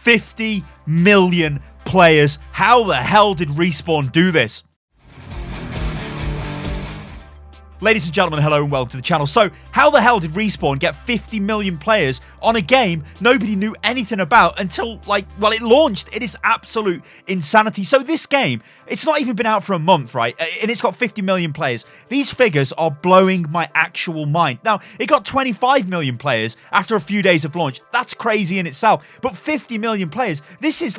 50 million players. How the hell did Respawn do this? Ladies and gentlemen, hello and welcome to the channel. So, how the hell did Respawn get 50 million players on a game nobody knew anything about until, it launched? It is absolute insanity. So this game, it's not even been out for a month, right? And it's got 50 million players. These figures are blowing my actual mind. Now, it got 25 million players after a few days of launch. That's crazy in itself. But 50 million players, this is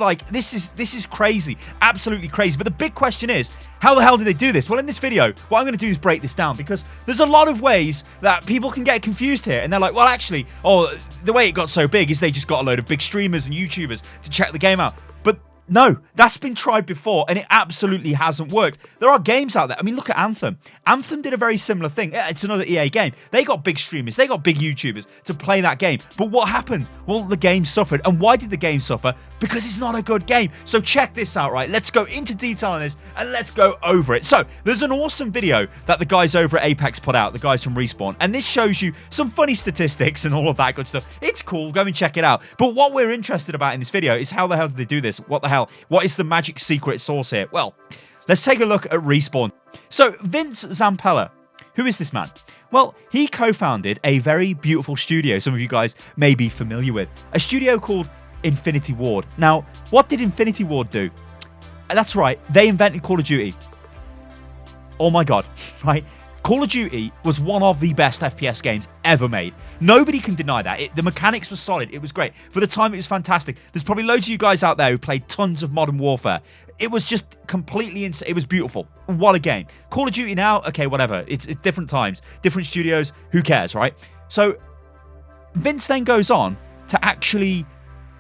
crazy. Absolutely crazy. But the big question is, how the hell did they do this? Well, in this video, what I'm going to do is break this down because there's a lot of ways that people can get confused here. And they're like, well, actually, the way it got so big is they just got a load of big streamers and YouTubers to check the game out. But no, that's been tried before and it absolutely hasn't worked. There are games out there. I mean, look at Anthem. Anthem did a very similar thing. It's another EA game. They got big streamers. They got big YouTubers to play that game. But what happened? Well, the game suffered. And why did the game suffer? Because it's not a good game. So check this out, right? Let's go into detail on this and let's go over it. So there's an awesome video that the guys over at Apex put out, the guys from Respawn. And this shows you some funny statistics and all of that good stuff. It's cool. Go and check it out. But what we're interested about in this video is how the hell did they do this? What the hell? What is the magic secret sauce here? Well, let's take a look at Respawn. So Vince Zampella, who is this man? Well, he co-founded a very beautiful studio some of you guys may be familiar with. A studio called Infinity Ward. Now, what did Infinity Ward do? That's right, they invented Call of Duty. Oh my god, right? Call of Duty was one of the best FPS games ever made. Nobody can deny that. The mechanics were solid. It was great. For the time, it was fantastic. There's probably loads of you guys out there who played tons of Modern Warfare. It was just completely insane. It was beautiful. What a game. Call of Duty now, okay, whatever. It's different times, different studios. Who cares, right? So Vince then goes on to actually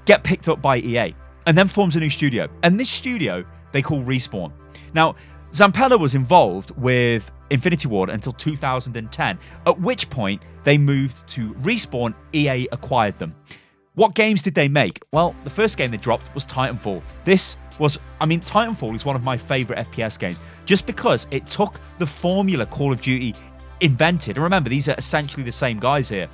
get picked up by EA and then forms a new studio. And this studio they call Respawn. Now, Zampella was involved with Infinity Ward until 2010, at which point they moved to Respawn. EA acquired them. What games did they make? Well, the first game they dropped was Titanfall. Titanfall is one of my favorite FPS games just because it took the formula Call of Duty invented. And remember, these are essentially the same guys here.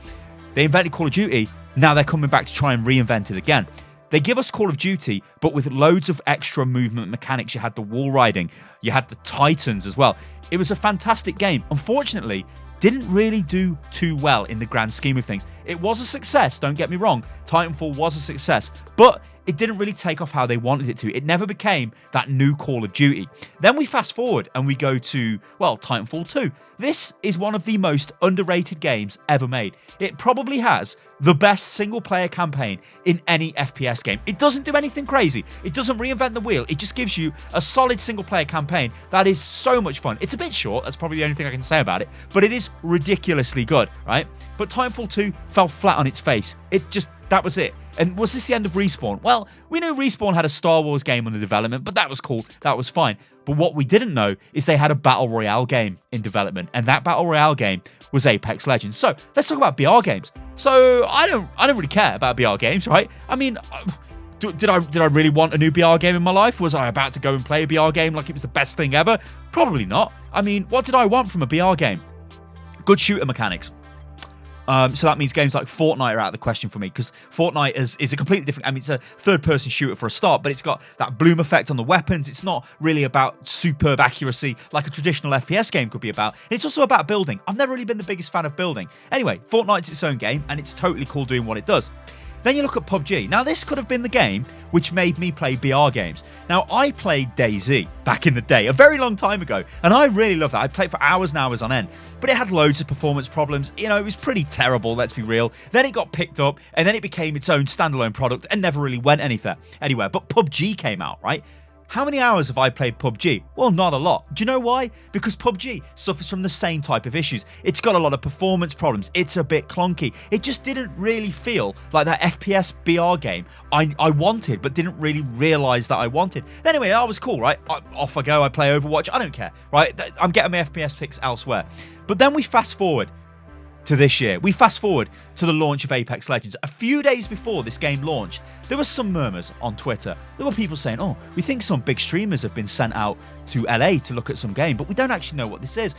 They invented Call of Duty. Now they're coming back to try and reinvent it again. They give us Call of Duty, but with loads of extra movement mechanics. You had the wall riding, you had the Titans as well. It was a fantastic game. Unfortunately, didn't really do too well in the grand scheme of things. It was a success, don't get me wrong. Titanfall was a success, but it didn't really take off how they wanted it to. It never became that new Call of Duty. Then we fast forward and we go to, well, Titanfall 2. This is one of the most underrated games ever made. It probably has the best single-player campaign in any FPS game. It doesn't do anything crazy. It doesn't reinvent the wheel. It just gives you a solid single-player campaign that is so much fun. It's a bit short. That's probably the only thing I can say about it, but it is ridiculously good, right? But Titanfall 2 fell flat on its face. That was it. And was this the end of Respawn? Well, we knew Respawn had a Star Wars game under development, but that was cool. That was fine. But what we didn't know is they had a Battle Royale game in development, and that Battle Royale game was Apex Legends. So let's talk about BR games. So I don't really care about BR games, right? I mean, did I really want a new BR game in my life? Was I about to go and play a BR game like it was the best thing ever? Probably not. I mean, what did I want from a BR game? Good shooter mechanics. So that means games like Fortnite are out of the question for me because Fortnite is a completely different. I mean, it's a third-person shooter for a start, but it's got that bloom effect on the weapons. It's not really about superb accuracy like a traditional FPS game could be about. It's also about building. I've never really been the biggest fan of building. Anyway, Fortnite's its own game, and it's totally cool doing what it does. Then you look at PUBG. Now, this could have been the game which made me play BR games. Now, I played DayZ back in the day, a very long time ago, and I really loved that. I played for hours and hours on end, but it had loads of performance problems. You know, it was pretty terrible, let's be real. Then it got picked up, and then it became its own standalone product and never really went anywhere. But PUBG came out, right? How many hours have I played PUBG? Well, not a lot. Do you know why? Because PUBG suffers from the same type of issues. It's got a lot of performance problems. It's a bit clunky. It just didn't really feel like that FPS BR game I wanted, but didn't really realize that I wanted. Anyway, that was cool, right? Off I go. I play Overwatch. I don't care, right? I'm getting my FPS fix elsewhere. But then we fast forward to this year. We fast forward to the launch of Apex Legends. A few days before this game launched, there were some murmurs on Twitter. There were people saying, oh, we think some big streamers have been sent out to LA to look at some game, but we don't actually know what this is.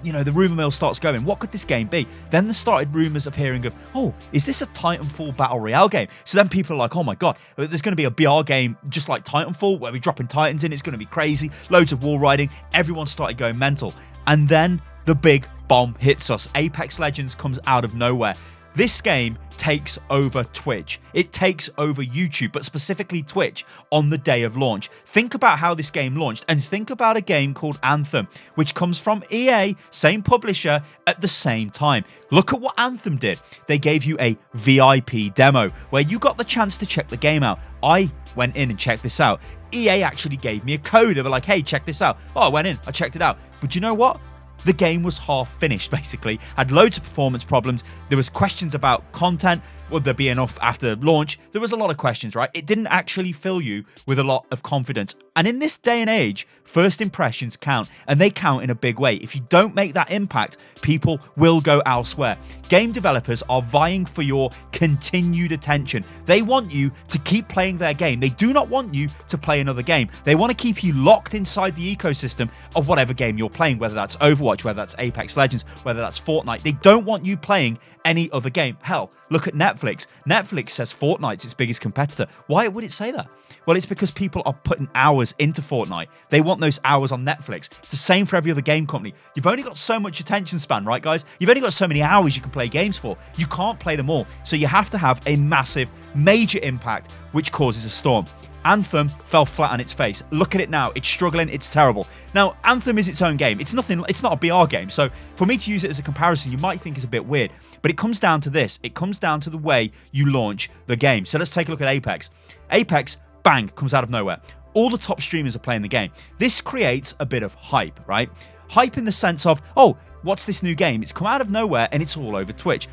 the rumor mill starts going. What could this game be? Then there started rumors appearing of, oh, is this a Titanfall Battle Royale game? So then people are like, oh my God, there's going to be a BR game just like Titanfall where we're dropping Titans in. It's going to be crazy. Loads of wall riding. Everyone started going mental. And then the big bomb hits us. Apex Legends comes out of nowhere. This game takes over Twitch. It takes over YouTube, but specifically Twitch on the day of launch. Think about how this game launched and think about a game called Anthem, which comes from EA, same publisher, at the same time. Look at what Anthem did. They gave you a VIP demo where you got the chance to check the game out. I went in and checked this out. EA actually gave me a code. They were like, hey, check this out. Oh, I went in, I checked it out. But you know what? The game was half finished, basically. Had loads of performance problems. There was questions about content. Would there be enough after launch? There was a lot of questions, right? It didn't actually fill you with a lot of confidence. And in this day and age, first impressions count, and they count in a big way. If you don't make that impact, people will go elsewhere. Game developers are vying for your continued attention. They want you to keep playing their game. They do not want you to play another game. They want to keep you locked inside the ecosystem of whatever game you're playing, whether that's Overwatch, whether that's Apex Legends, whether that's Fortnite. They don't want you playing any other game. Hell, look at Netflix. Netflix says Fortnite's its biggest competitor. Why would it say that? Well, it's because people are putting hours into Fortnite. They want those hours on Netflix. It's the same for every other game company. You've only got so much attention span, right, guys? You've only got so many hours you can play games for. You can't play them all. So you have to have a massive, major impact, which causes a storm. Anthem fell flat on its face. Look at it now. It's struggling. It's terrible. Now, Anthem is its own game. It's not a BR game. So for me to use it as a comparison, you might think it's a bit weird. But it comes down to this. It comes down to the way you launch the game. So let's take a look at Apex. Apex, bang, comes out of nowhere. All the top streamers are playing the game. This creates a bit of hype, right? Hype in the sense of, oh, what's this new game? It's come out of nowhere and it's all over Twitch.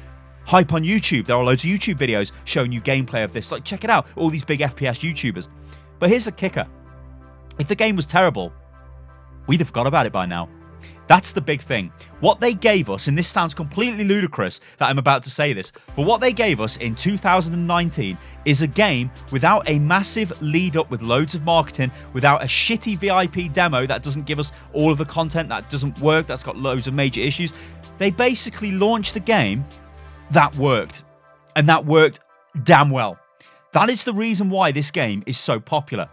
Hype on YouTube. There are loads of YouTube videos showing you gameplay of this. Like, check it out. All these big FPS YouTubers. But here's the kicker. If the game was terrible, we'd have forgot about it by now. That's the big thing. What they gave us, and this sounds completely ludicrous that I'm about to say this, but what they gave us in 2019 is a game without a massive lead up with loads of marketing, without a shitty VIP demo that doesn't give us all of the content, that doesn't work, that's got loads of major issues. They basically launched a game that worked, and that worked damn well. That is the reason why this game is so popular.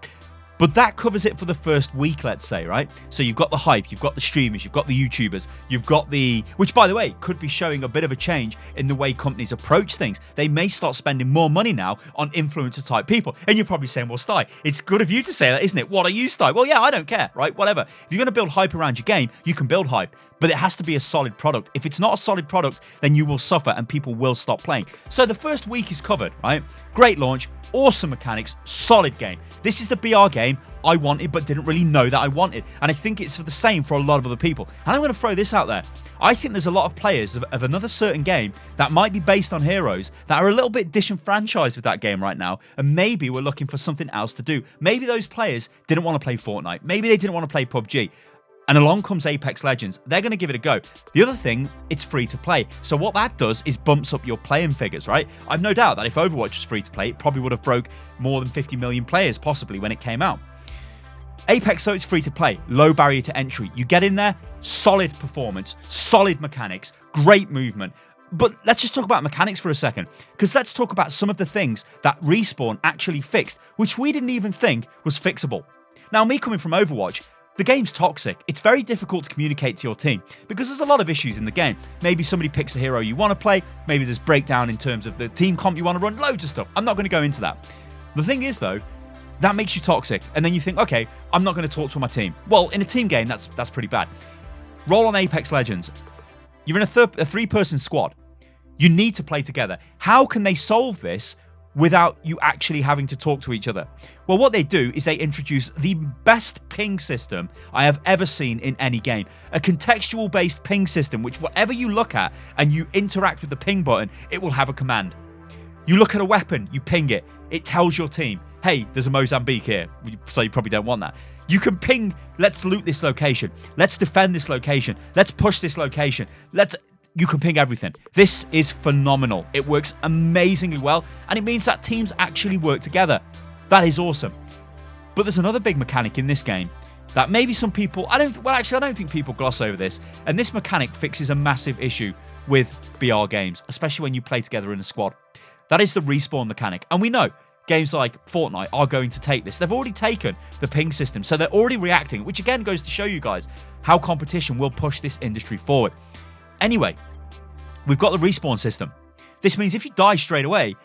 But that covers it for the first week, let's say, right? So you've got the hype, you've got the streamers, you've got the YouTubers, you've got the... Which, by the way, could be showing a bit of a change in the way companies approach things. They may start spending more money now on influencer-type people. And you're probably saying, well, Sty, it's good of you to say that, isn't it? What are you, Sty? Well, yeah, I don't care, right? Whatever. If you're going to build hype around your game, you can build hype. But it has to be a solid product. If it's not a solid product, then you will suffer and people will stop playing. So the first week is covered, right? Great launch, awesome mechanics, solid game. This is the BR game I wanted but didn't really know that I wanted. And I think it's the same for a lot of other people. And I'm going to throw this out there. I think there's a lot of players of another certain game that might be based on heroes that are a little bit disenfranchised with that game right now. And maybe we're looking for something else to do. Maybe those players didn't want to play Fortnite. Maybe they didn't want to play PUBG. And along comes Apex Legends. They're going to give it a go. The other thing, it's free to play. So what that does is bumps up your playing figures, right? I've no doubt that if Overwatch was free to play, it probably would have broke more than 50 million players possibly when it came out. Apex, though, it's free to play. Low barrier to entry. You get in there, solid performance, solid mechanics, great movement. But let's just talk about mechanics for a second, because let's talk about some of the things that Respawn actually fixed, which we didn't even think was fixable. Now, me coming from Overwatch, the game's toxic. It's very difficult to communicate to your team because there's a lot of issues in the game. Maybe somebody picks a hero you want to play. Maybe there's breakdown in terms of the team comp you want to run. Loads of stuff. I'm not going to go into that. The thing is, though, that makes you toxic. And then you think, okay, I'm not going to talk to my team. Well, in a team game, that's pretty bad. Roll on Apex Legends. You're in a three-person squad. You need to play together. How can they solve this without you actually having to talk to each other? Well, what they do is they introduce the best ping system I have ever seen in any game. A contextual-based ping system, which whatever you look at and you interact with the ping button, it will have a command. You look at a weapon, you ping it. It tells your team, hey, there's a Mozambique here. So you probably don't want that. You can ping, let's loot this location. Let's defend this location. Let's push this location. You can ping everything. This is phenomenal. It works amazingly well, and it means that teams actually work together. That is awesome. But there's another big mechanic in this game. that maybe some people, I don't think people gloss over this. And this mechanic fixes a massive issue with BR games, especially when you play together in a squad. That is the respawn mechanic. And we know games like Fortnite are going to take this. They've already taken the ping system, so they're already reacting, which again goes to show you guys how competition will push this industry forward. Anyway, we've got the respawn system. This means if you die straight away,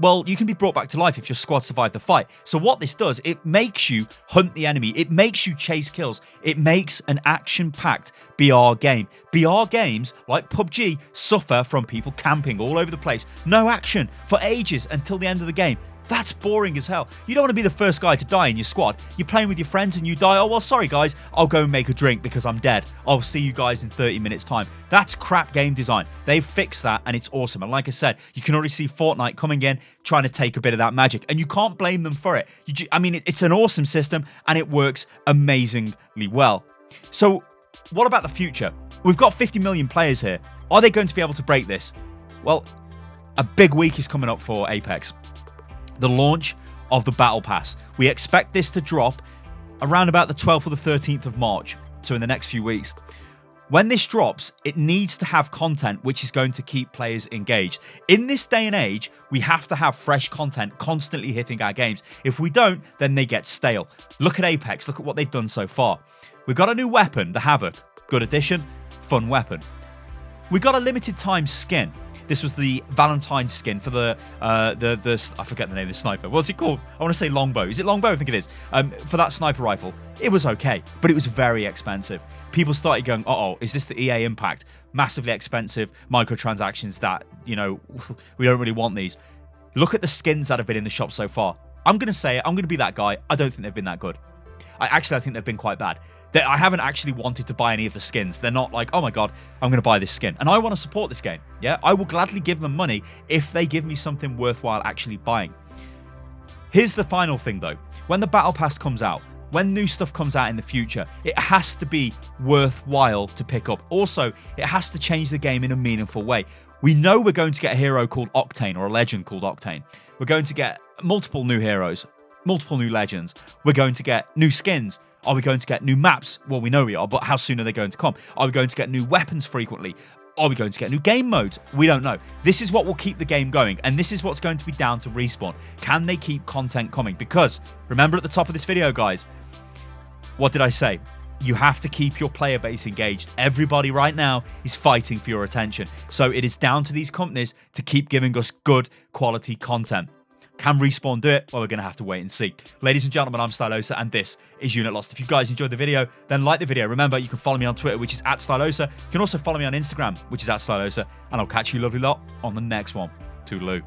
well, you can be brought back to life if your squad survived the fight. So what this does, it makes you hunt the enemy. It makes you chase kills. It makes an action-packed BR game. BR games, like PUBG, suffer from people camping all over the place. No action for ages until the end of the game. That's boring as hell. You don't want to be the first guy to die in your squad. You're playing with your friends and you die. Oh, well, sorry, guys. I'll go and make a drink because I'm dead. I'll see you guys in 30 minutes' time. That's crap game design. They've fixed that and it's awesome. And like I said, you can already see Fortnite coming in, trying to take a bit of that magic. And you can't blame them for it. It's an awesome system and it works amazingly well. So what about the future? We've got 50 million players here. Are they going to be able to break this? Well, a big week is coming up for Apex. The launch of the Battle Pass. We expect this to drop around about the 12th or the 13th of March, so in the next few weeks. When this drops, it needs to have content which is going to keep players engaged. In this day and age, we have to have fresh content constantly hitting our games. If we don't, then they get stale. Look at Apex, look at what they've done so far. We've got a new weapon, the Havoc. Good addition, fun weapon. We got a limited time skin. This was the Valentine's skin for the I forget the name of the sniper. What's it called? I want to say longbow. Is it longbow? I think it is. For that sniper rifle. It was okay, but it was very expensive. People started going, uh-oh, is this the EA impact? Massively expensive microtransactions that, we don't really want these. Look at the skins that have been in the shop so far. I'm going to say it. I'm going to be that guy. I don't think they've been that good. I think they've been quite bad. I haven't actually wanted to buy any of the skins. They're not like, oh my god, I'm going to buy this skin. And I want to support this game. Yeah, I will gladly give them money if they give me something worthwhile actually buying. Here's the final thing though. When the Battle Pass comes out, when new stuff comes out in the future, it has to be worthwhile to pick up. Also, it has to change the game in a meaningful way. We know we're going to get a hero called Octane or a legend called Octane. We're going to get multiple new heroes, multiple new legends. We're going to get new skins. Are we going to get new maps? Well, we know we are, but how soon are they going to come? Are we going to get new weapons frequently? Are we going to get new game modes? We don't know. This is what will keep the game going, and this is what's going to be down to Respawn. Can they keep content coming? Because, remember at the top of this video, guys, what did I say? You have to keep your player base engaged. Everybody right now is fighting for your attention. So it is down to these companies to keep giving us good quality content. Can Respawn do it? Well, we're going to have to wait and see. Ladies and gentlemen, I'm Stylosa, and this is Unit Lost. If you guys enjoyed the video, then like the video. Remember, you can follow me on Twitter, which is @Stylosa. You can also follow me on Instagram, which is @Stylosa. And I'll catch you lovely lot on the next one. Toodaloo.